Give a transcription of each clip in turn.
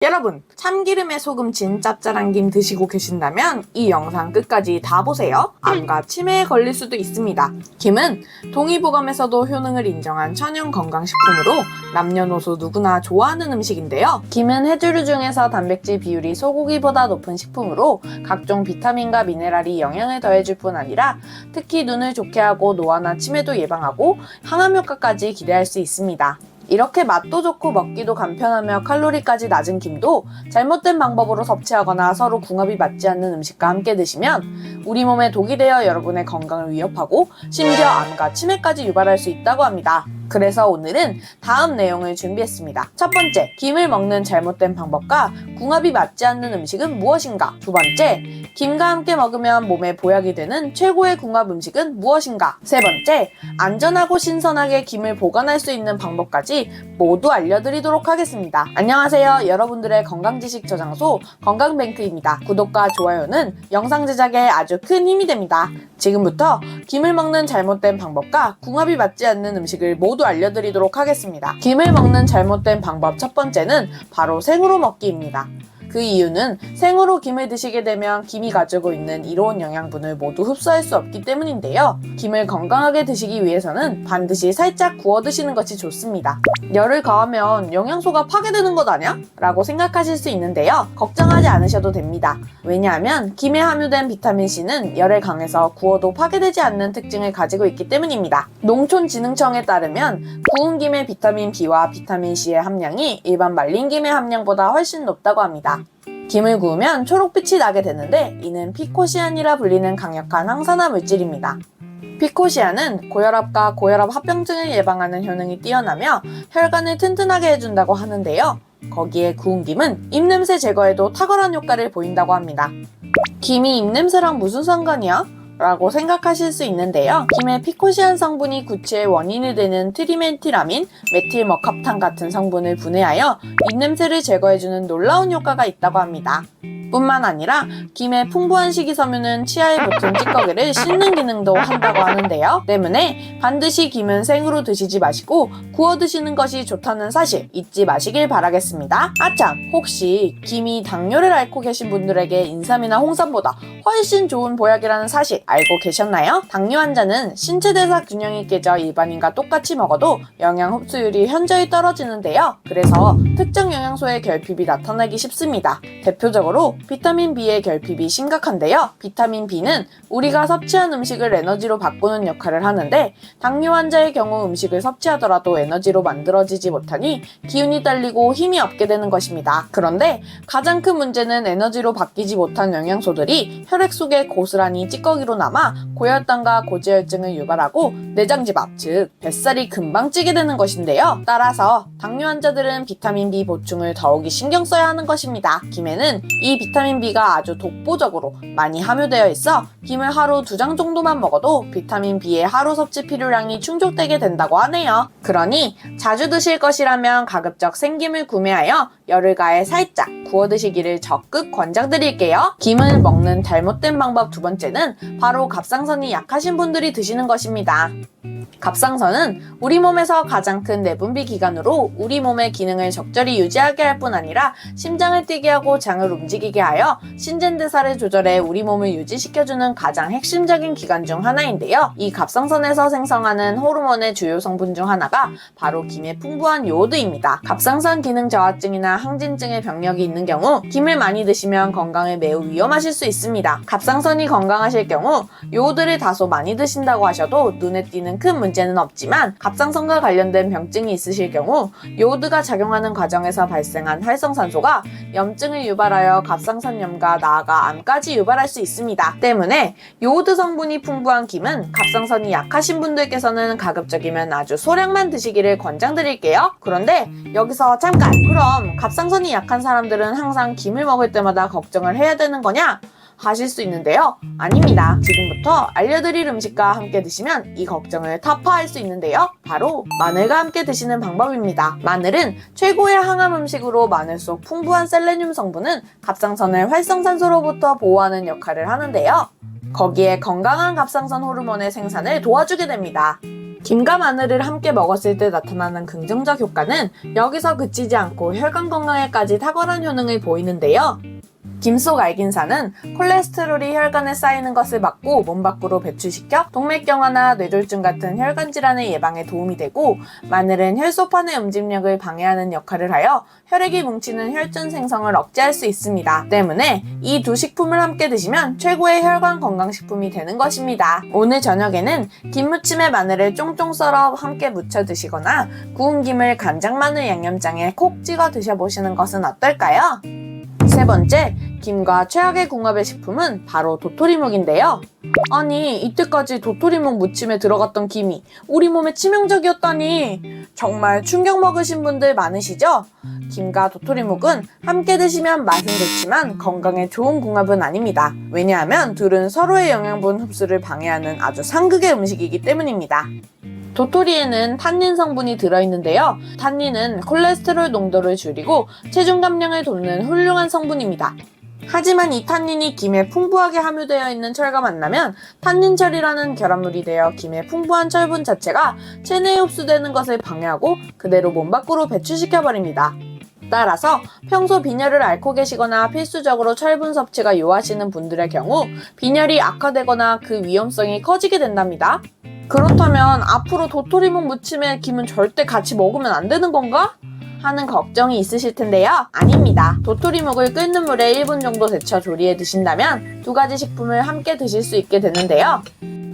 여러분, 참기름에 소금 진 짭짤한 김 드시고 계신다면 이 영상 끝까지 다 보세요. 암과 치매에 걸릴 수도 있습니다. 김은 동의보감에서도 효능을 인정한 천연 건강식품으로 남녀노소 누구나 좋아하는 음식인데요. 김은 해조류 중에서 단백질 비율이 소고기보다 높은 식품으로 각종 비타민과 미네랄이 영양을 더해줄 뿐 아니라 특히 눈을 좋게 하고 노화나 치매도 예방하고 항암 효과까지 기대할 수 있습니다. 이렇게 맛도 좋고 먹기도 간편하며 칼로리까지 낮은 김도 잘못된 방법으로 섭취하거나 서로 궁합이 맞지 않는 음식과 함께 드시면 우리 몸에 독이 되어 여러분의 건강을 위협하고 심지어 암과 치매까지 유발할 수 있다고 합니다. 그래서 오늘은 다음 내용을 준비했습니다. 첫 번째, 김을 먹는 잘못된 방법과 궁합이 맞지 않는 음식은 무엇인가? 두 번째, 김과 함께 먹으면 몸에 보약이 되는 최고의 궁합 음식은 무엇인가? 세 번째, 안전하고 신선하게 김을 보관할 수 있는 방법까지 모두 알려드리도록 하겠습니다. 안녕하세요. 여러분들의 건강지식 저장소 건강뱅크입니다. 구독과 좋아요는 영상 제작에 아주 큰 힘이 됩니다. 지금부터 김을 먹는 잘못된 방법과 궁합이 맞지 않는 음식을 모두 알려드리도록 하겠습니다. 김을 먹는 잘못된 방법 첫 번째는 바로 생으로 먹기입니다. 그 이유는 생으로 김을 드시게 되면 김이 가지고 있는 이로운 영양분을 모두 흡수할 수 없기 때문인데요. 김을 건강하게 드시기 위해서는 반드시 살짝 구워 드시는 것이 좋습니다. 열을 가하면 영양소가 파괴되는 것 아냐? 라고 생각하실 수 있는데요. 걱정하지 않으셔도 됩니다. 왜냐하면 김에 함유된 비타민C는 열에 강해서 구워도 파괴되지 않는 특징을 가지고 있기 때문입니다. 농촌진흥청에 따르면 구운 김의 비타민 B와 비타민 C의 함량이 일반 말린 김의 함량보다 훨씬 높다고 합니다. 김을 구우면 초록빛이 나게 되는데 이는 피코시안이라 불리는 강력한 항산화 물질입니다. 피코시안은 고혈압과 고혈압 합병증을 예방하는 효능이 뛰어나며 혈관을 튼튼하게 해준다고 하는데요. 거기에 구운 김은 입냄새 제거에도 탁월한 효과를 보인다고 합니다. 김이 입냄새랑 무슨 상관이야? 라고 생각하실 수 있는데요. 김의 피코시안 성분이 구취의 원인이 되는 트리멘티라민, 메틸머캅탄 같은 성분을 분해하여 입냄새를 제거해주는 놀라운 효과가 있다고 합니다. 뿐만 아니라 김의 풍부한 식이섬유는 치아에 붙은 찌꺼기를 씻는 기능도 한다고 하는데요. 때문에 반드시 김은 생으로 드시지 마시고 구워 드시는 것이 좋다는 사실 잊지 마시길 바라겠습니다. 아참, 혹시 김이 당뇨를 앓고 계신 분들에게 인삼이나 홍삼보다 훨씬 좋은 보약이라는 사실 알고 계셨나요? 당뇨 환자는 신체대사 균형이 깨져 일반인과 똑같이 먹어도 영양 흡수율이 현저히 떨어지는데요. 그래서 특정 영양소의 결핍이 나타나기 쉽습니다. 대표적으로 비타민 B의 결핍이 심각한데요. 비타민 B는 우리가 섭취한 음식을 에너지로 바꾸는 역할을 하는데 당뇨 환자의 경우 음식을 섭취하더라도 에너지로 만들어지지 못하니 기운이 딸리고 힘이 없게 되는 것입니다. 그런데 가장 큰 문제는 에너지로 바뀌지 못한 영양소들이 혈액 속에 고스란히 찌꺼기로 남아 고혈당과 고지혈증을 유발하고 내장지방, 즉 뱃살이 금방 찌게 되는 것인데요. 따라서 당뇨 환자들은 비타민 B 보충을 더욱이 신경 써야 하는 것입니다. 김에는 이 비타민 B가 아주 독보적으로 많이 함유되어 있어 김을 하루 2장 정도만 먹어도 비타민 B의 하루 섭취 필요량이 충족되게 된다고 하네요. 그러니 자주 드실 것이라면 가급적 생김을 구매하여 열을 가해 살짝 구워 드시기를 적극 권장드릴게요. 김을 먹는 잘못된 방법 두 번째는 바로 갑상선이 약하신 분들이 드시는 것입니다. 갑상선은 우리 몸에서 가장 큰 내분비 기관으로 우리 몸의 기능을 적절히 유지하게 할 뿐 아니라 심장을 뛰게 하고 장을 움직이게 하여 신진대사를 조절해 우리 몸을 유지시켜주는 가장 핵심적인 기관 중 하나인데요. 이 갑상선에서 생성하는 호르몬의 주요 성분 중 하나가 바로 김의 풍부한 요오드입니다. 갑상선 기능 저하증이나 항진증의 병력이 있는 경우 김을 많이 드시면 건강에 매우 위험하실 수 있습니다. 갑상선이 건강하실 경우 요오드를 다소 많이 드신다고 하셔도 눈에 띄는 큰 문제는 없지만 갑상선과 관련된 병증이 있으실 경우 요오드가 작용하는 과정에서 발생한 활성산소가 염증을 유발하여 갑상선염과 나아가 암까지 유발할 수 있습니다. 때문에 요오드 성분이 풍부한 김은 갑상선이 약하신 분들께서는 가급적이면 아주 소량만 드시기를 권장드릴게요. 그런데 여기서 잠깐! 그럼 갑상선이 약한 사람들은 항상 김을 먹을 때마다 걱정을 해야 되는 거냐? 하실 수 있는데요. 아닙니다. 지금부터 알려드릴 음식과 함께 드시면 이 걱정을 타파할 수 있는데요. 바로 마늘과 함께 드시는 방법입니다. 마늘은 최고의 항암 음식으로 마늘 속 풍부한 셀레늄 성분은 갑상선을 활성산소로부터 보호하는 역할을 하는데요. 거기에 건강한 갑상선 호르몬의 생산을 도와주게 됩니다. 김과 마늘을 함께 먹었을 때 나타나는 긍정적 효과는 여기서 그치지 않고 혈관 건강에까지 탁월한 효능을 보이는데요. 김 속 알긴산은 콜레스테롤이 혈관에 쌓이는 것을 막고 몸 밖으로 배출시켜 동맥경화나 뇌졸중 같은 혈관 질환의 예방에 도움이 되고, 마늘은 혈소판의 움직임력을 방해하는 역할을 하여 혈액이 뭉치는 혈전 생성을 억제할 수 있습니다. 때문에 이 두 식품을 함께 드시면 최고의 혈관 건강식품이 되는 것입니다. 오늘 저녁에는 김무침에 마늘을 쫑쫑 썰어 함께 무쳐 드시거나 구운 김을 간장 마늘 양념장에 콕 찍어 드셔보시는 것은 어떨까요? 세 번째, 김과 최악의 궁합의 식품은 바로 도토리묵인데요. 아니, 이때까지 도토리묵 무침에 들어갔던 김이 우리 몸에 치명적이었다니, 정말 충격 먹으신 분들 많으시죠? 김과 도토리묵은 함께 드시면 맛은 좋지만 건강에 좋은 궁합은 아닙니다. 왜냐하면 둘은 서로의 영양분 흡수를 방해하는 아주 상극의 음식이기 때문입니다. 도토리에는 탄닌 성분이 들어있는데요. 탄닌은 콜레스테롤 농도를 줄이고 체중 감량을 돕는 훌륭한 성분입니다. 하지만 이 탄닌이 김에 풍부하게 함유되어 있는 철과 만나면 탄닌철이라는 결합물이 되어 김의 풍부한 철분 자체가 체내에 흡수되는 것을 방해하고 그대로 몸 밖으로 배출시켜버립니다. 따라서 평소 빈혈을 앓고 계시거나 필수적으로 철분 섭취가 요하시는 분들의 경우 빈혈이 악화되거나 그 위험성이 커지게 된답니다. 그렇다면 앞으로 도토리묵 무침에 김은 절대 같이 먹으면 안 되는 건가? 하는 걱정이 있으실 텐데요. 아닙니다. 도토리묵을 끓는 물에 1분 정도 데쳐 조리해 드신다면 두 가지 식품을 함께 드실 수 있게 되는데요.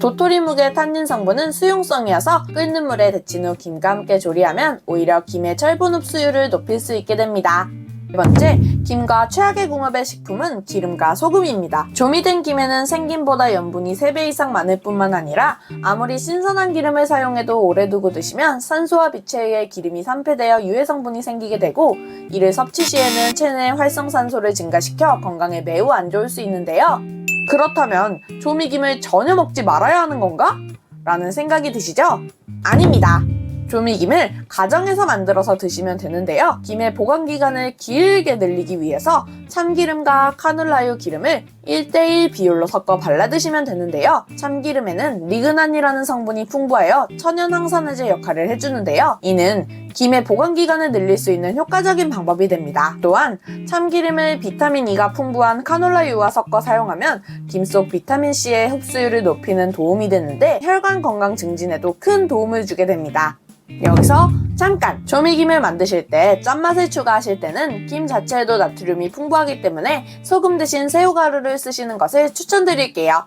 도토리묵의 탄닌 성분은 수용성이어서 끓는 물에 데친 후 김과 함께 조리하면 오히려 김의 철분 흡수율을 높일 수 있게 됩니다. 세 번째, 김과 최악의 궁합의 식품은 기름과 소금입니다. 조미된 김에는 생김보다 염분이 3배 이상 많을 뿐만 아니라 아무리 신선한 기름을 사용해도 오래 두고 드시면 산소와 빛에 의해 기름이 산패되어 유해 성분이 생기게 되고, 이를 섭취 시에는 체내 활성산소를 증가시켜 건강에 매우 안 좋을 수 있는데요. 그렇다면 조미김을 전혀 먹지 말아야 하는 건가? 라는 생각이 드시죠? 아닙니다. 조미김을 가정에서 만들어서 드시면 되는데요. 김의 보관기간을 길게 늘리기 위해서 참기름과 카놀라유 기름을 1:1 비율로 섞어 발라 드시면 되는데요. 참기름에는 리그난이라는 성분이 풍부하여 천연 항산화제 역할을 해주는데요. 이는 김의 보관기간을 늘릴 수 있는 효과적인 방법이 됩니다. 또한 참기름을 비타민 E가 풍부한 카놀라유와 섞어 사용하면 김 속 비타민 C의 흡수율을 높이는 도움이 되는데 혈관 건강 증진에도 큰 도움을 주게 됩니다. 여기서 잠깐! 조미김을 만드실 때 짠맛을 추가하실 때는 김 자체에도 나트륨이 풍부하기 때문에 소금 대신 새우가루를 쓰시는 것을 추천드릴게요.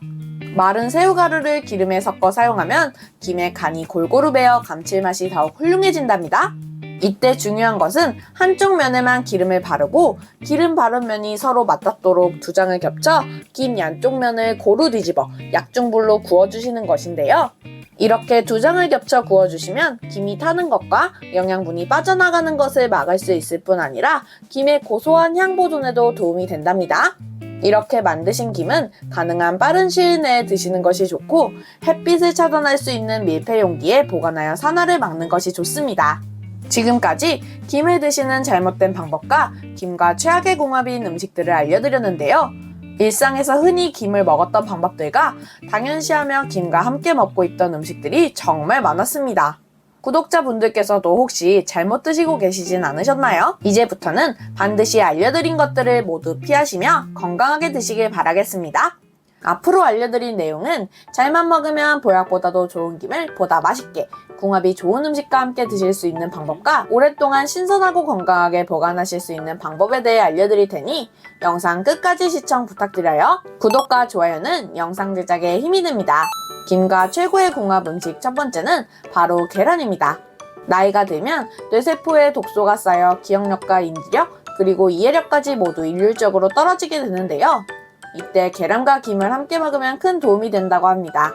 마른 새우가루를 기름에 섞어 사용하면 김의 간이 골고루 배어 감칠맛이 더욱 훌륭해진답니다. 이때 중요한 것은 한쪽 면에만 기름을 바르고 기름 바른 면이 서로 맞닿도록 두 장을 겹쳐 김 양쪽 면을 고루 뒤집어 약중불로 구워주시는 것인데요. 이렇게 두 장을 겹쳐 구워주시면 김이 타는 것과 영양분이 빠져나가는 것을 막을 수 있을 뿐 아니라 김의 고소한 향 보존에도 도움이 된답니다. 이렇게 만드신 김은 가능한 빠른 시일 내에 드시는 것이 좋고 햇빛을 차단할 수 있는 밀폐 용기에 보관하여 산화를 막는 것이 좋습니다. 지금까지 김을 드시는 잘못된 방법과 김과 최악의 궁합인 음식들을 알려드렸는데요. 일상에서 흔히 김을 먹었던 방법들과 당연시하며 김과 함께 먹고 있던 음식들이 정말 많았습니다. 구독자분들께서도 혹시 잘못 드시고 계시진 않으셨나요? 이제부터는 반드시 알려드린 것들을 모두 피하시며 건강하게 드시길 바라겠습니다. 앞으로 알려드린 내용은 잘만 먹으면 보약보다도 좋은 김을 보다 맛있게 궁합이 좋은 음식과 함께 드실 수 있는 방법과 오랫동안 신선하고 건강하게 보관하실 수 있는 방법에 대해 알려드릴 테니 영상 끝까지 시청 부탁드려요. 구독과 좋아요는 영상 제작에 힘이 됩니다. 김과 최고의 궁합 음식 첫 번째는 바로 계란입니다. 나이가 들면 뇌세포에 독소가 쌓여 기억력과 인지력 그리고 이해력까지 모두 일률적으로 떨어지게 되는데요. 이때 계란과 김을 함께 먹으면 큰 도움이 된다고 합니다.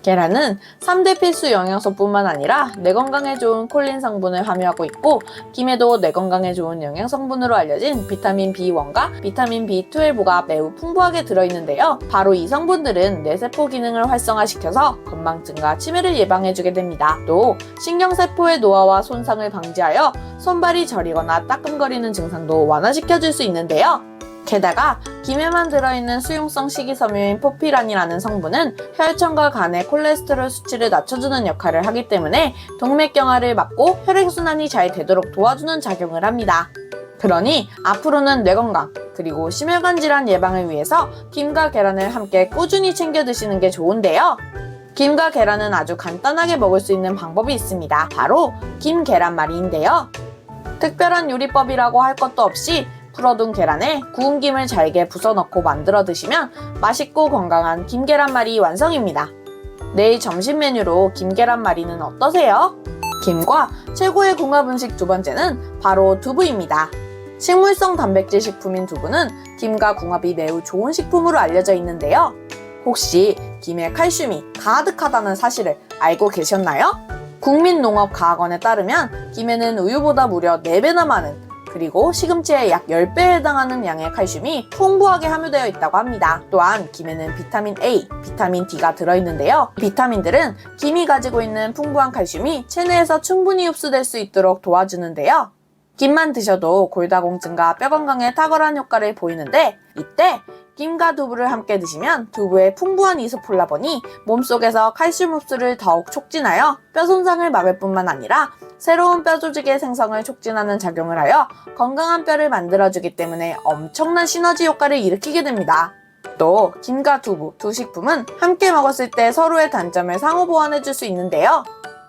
계란은 3대 필수 영양소뿐만 아니라 뇌 건강에 좋은 콜린 성분을 함유하고 있고 김에도 뇌 건강에 좋은 영양 성분으로 알려진 비타민 B1과 비타민 B12가 매우 풍부하게 들어있는데요. 바로 이 성분들은 뇌세포 기능을 활성화시켜서 건망증과 치매를 예방해주게 됩니다. 또 신경세포의 노화와 손상을 방지하여 손발이 저리거나 따끔거리는 증상도 완화시켜줄 수 있는데요. 게다가 김에만 들어있는 수용성 식이섬유인 포피란이라는 성분은 혈청과 간의 콜레스테롤 수치를 낮춰주는 역할을 하기 때문에 동맥경화를 막고 혈액순환이 잘 되도록 도와주는 작용을 합니다. 그러니 앞으로는 뇌건강 그리고 심혈관 질환 예방을 위해서 김과 계란을 함께 꾸준히 챙겨 드시는 게 좋은데요. 김과 계란은 아주 간단하게 먹을 수 있는 방법이 있습니다. 바로 김 계란말이인데요. 특별한 요리법이라고 할 것도 없이 풀어둔 계란에 구운 김을 잘게 부숴 넣고 만들어 드시면 맛있고 건강한 김 계란말이 완성입니다. 내일 점심 메뉴로 김 계란말이는 어떠세요? 김과 최고의 궁합 음식 두 번째는 바로 두부입니다. 식물성 단백질 식품인 두부는 김과 궁합이 매우 좋은 식품으로 알려져 있는데요. 혹시 김에 칼슘이 가득하다는 사실을 알고 계셨나요? 국민농업과학원에 따르면 김에는 우유보다 무려 4배나 많은 그리고 시금치의 약 10배에 해당하는 양의 칼슘이 풍부하게 함유되어 있다고 합니다. 또한 김에는 비타민 A, 비타민 D가 들어있는데요. 비타민들은 김이 가지고 있는 풍부한 칼슘이 체내에서 충분히 흡수될 수 있도록 도와주는데요. 김만 드셔도 골다공증과 뼈 건강에 탁월한 효과를 보이는데 이때 김과 두부를 함께 드시면 두부의 풍부한 이소폴라본이 몸속에서 칼슘 흡수를 더욱 촉진하여 뼈 손상을 막을 뿐만 아니라 새로운 뼈 조직의 생성을 촉진하는 작용을 하여 건강한 뼈를 만들어주기 때문에 엄청난 시너지 효과를 일으키게 됩니다. 또 김과 두부 두 식품은 함께 먹었을 때 서로의 단점을 상호 보완해줄 수 있는데요.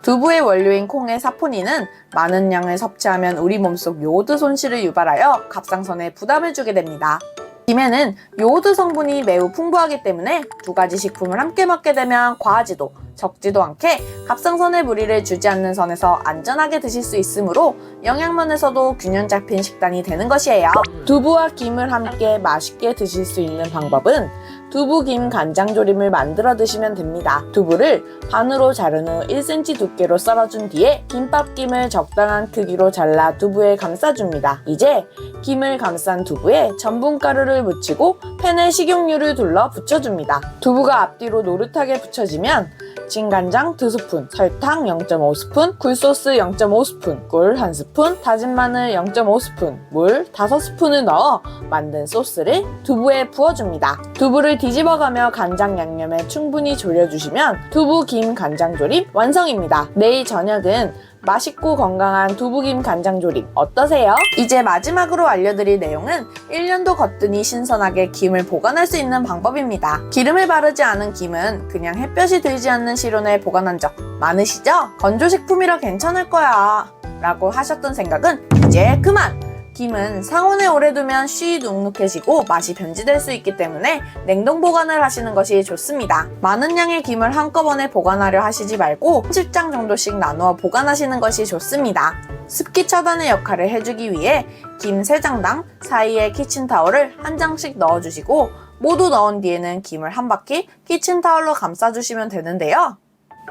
두부의 원료인 콩의 사포닌은 많은 양을 섭취하면 우리 몸속 요오드 손실을 유발하여 갑상선에 부담을 주게 됩니다. 김에는 요오드 성분이 매우 풍부하기 때문에 두 가지 식품을 함께 먹게 되면 과하지도 적지도 않게 갑상선에 무리를 주지 않는 선에서 안전하게 드실 수 있으므로 영양면에서도 균형 잡힌 식단이 되는 것이에요. 두부와 김을 함께 맛있게 드실 수 있는 방법은 두부김 간장조림을 만들어 드시면 됩니다. 두부를 반으로 자른 후 1cm 두께로 썰어준 뒤에 김밥김을 적당한 크기로 잘라 두부에 감싸줍니다. 이제 김을 감싼 두부에 전분가루를 묻히고 팬에 식용유를 둘러 붙여줍니다. 두부가 앞뒤로 노릇하게 붙여지면 진간장 2스푼, 설탕 0.5스푼, 굴소스 0.5스푼, 꿀 1스푼, 다진 마늘 0.5스푼, 물 5스푼을 넣어 만든 소스를 두부에 부어줍니다. 두부를 뒤집어가며 간장 양념에 충분히 졸여주시면 두부김 간장조림 완성입니다. 내일 저녁은 맛있고 건강한 두부김 간장조림 어떠세요? 이제 마지막으로 알려드릴 내용은 1년도 거뜬히 신선하게 김을 보관할 수 있는 방법입니다. 기름을 바르지 않은 김은 그냥 햇볕이 들지 않는 실온에 보관한 적 많으시죠? 건조식품이라 괜찮을 거야 라고 하셨던 생각은 이제 그만! 김은 상온에 오래 두면 쉬이 눅눅해지고 맛이 변질될 수 있기 때문에 냉동 보관을 하시는 것이 좋습니다. 많은 양의 김을 한꺼번에 보관하려 하시지 말고 30장 정도씩 나누어 보관하시는 것이 좋습니다. 습기 차단의 역할을 해주기 위해 김 3장당 사이에 키친타올을 한 장씩 넣어주시고 모두 넣은 뒤에는 김을 한 바퀴 키친타올로 감싸주시면 되는데요.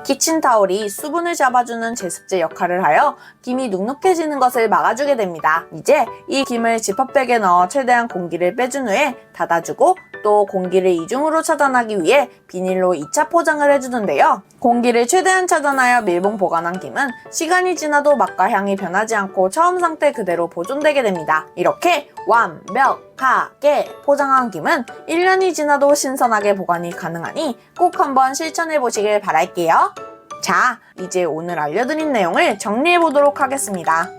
키친타올이 수분을 잡아주는 제습제 역할을 하여 김이 눅눅해지는 것을 막아주게 됩니다. 이제 이 김을 지퍼백에 넣어 최대한 공기를 빼준 후에 닫아주고 또 공기를 이중으로 차단하기 위해 비닐로 2차 포장을 해주는데요. 공기를 최대한 차단하여 밀봉 보관한 김은 시간이 지나도 맛과 향이 변하지 않고 처음 상태 그대로 보존되게 됩니다. 이렇게 완벽하게 포장한 김은 1년이 지나도 신선하게 보관이 가능하니 꼭 한번 실천해 보시길 바랄게요. 자, 이제 오늘 알려드린 내용을 정리해 보도록 하겠습니다.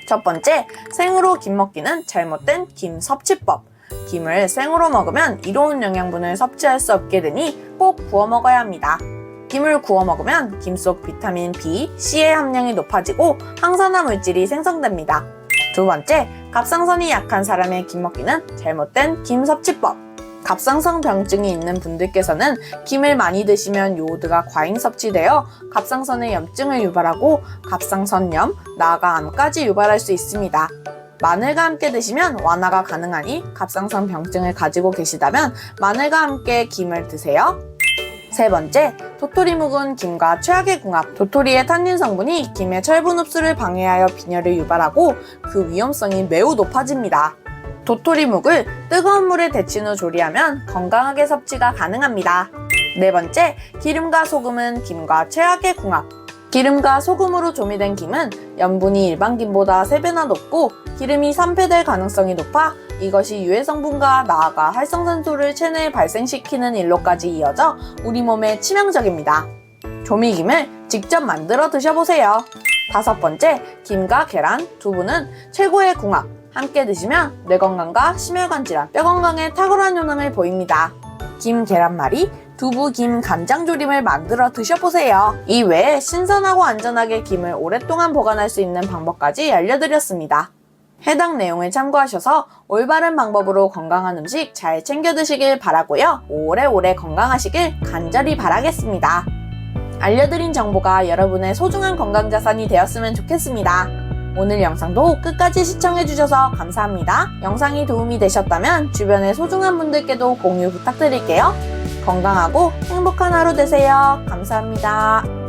첫 번째, 생으로 김 먹기는 잘못된 김 섭취법. 김을 생으로 먹으면 이로운 영양분을 섭취할 수 없게 되니 꼭 구워 먹어야 합니다. 김을 구워 먹으면 김 속 비타민 B, C의 함량이 높아지고 항산화 물질이 생성됩니다. 두 번째, 갑상선이 약한 사람의 김 먹기는 잘못된 김 섭취법. 갑상선 병증이 있는 분들께서는 김을 많이 드시면 요오드가 과잉 섭취되어 갑상선에 염증을 유발하고 갑상선염, 나아가 암까지 유발할 수 있습니다. 마늘과 함께 드시면 완화가 가능하니 갑상선 병증을 가지고 계시다면 마늘과 함께 김을 드세요. 세 번째, 도토리 묵은 김과 최악의 궁합. 도토리의 탄닌 성분이 김의 철분 흡수를 방해하여 빈혈을 유발하고 그 위험성이 매우 높아집니다. 도토리 묵을 뜨거운 물에 데친 후 조리하면 건강하게 섭취가 가능합니다. 네 번째, 기름과 소금은 김과 최악의 궁합. 기름과 소금으로 조미된 김은 염분이 일반 김보다 3배나 높고 기름이 산패될 가능성이 높아 이것이 유해 성분과 나아가 활성산소를 체내에 발생시키는 일로까지 이어져 우리 몸에 치명적입니다. 조미김을 직접 만들어 드셔보세요. 5번째, 김과 계란, 두부는 최고의 궁합. 함께 드시면 뇌 건강과 심혈관 질환, 뼈 건강에 탁월한 효능을 보입니다. 김 계란말이, 두부 김 간장조림을 만들어 드셔보세요. 이 외에 신선하고 안전하게 김을 오랫동안 보관할 수 있는 방법까지 알려드렸습니다. 해당 내용을 참고하셔서 올바른 방법으로 건강한 음식 잘 챙겨 드시길 바라고요. 오래오래 건강하시길 간절히 바라겠습니다. 알려드린 정보가 여러분의 소중한 건강자산이 되었으면 좋겠습니다. 오늘 영상도 끝까지 시청해주셔서 감사합니다. 영상이 도움이 되셨다면 주변의 소중한 분들께도 공유 부탁드릴게요. 건강하고 행복한 하루 되세요. 감사합니다.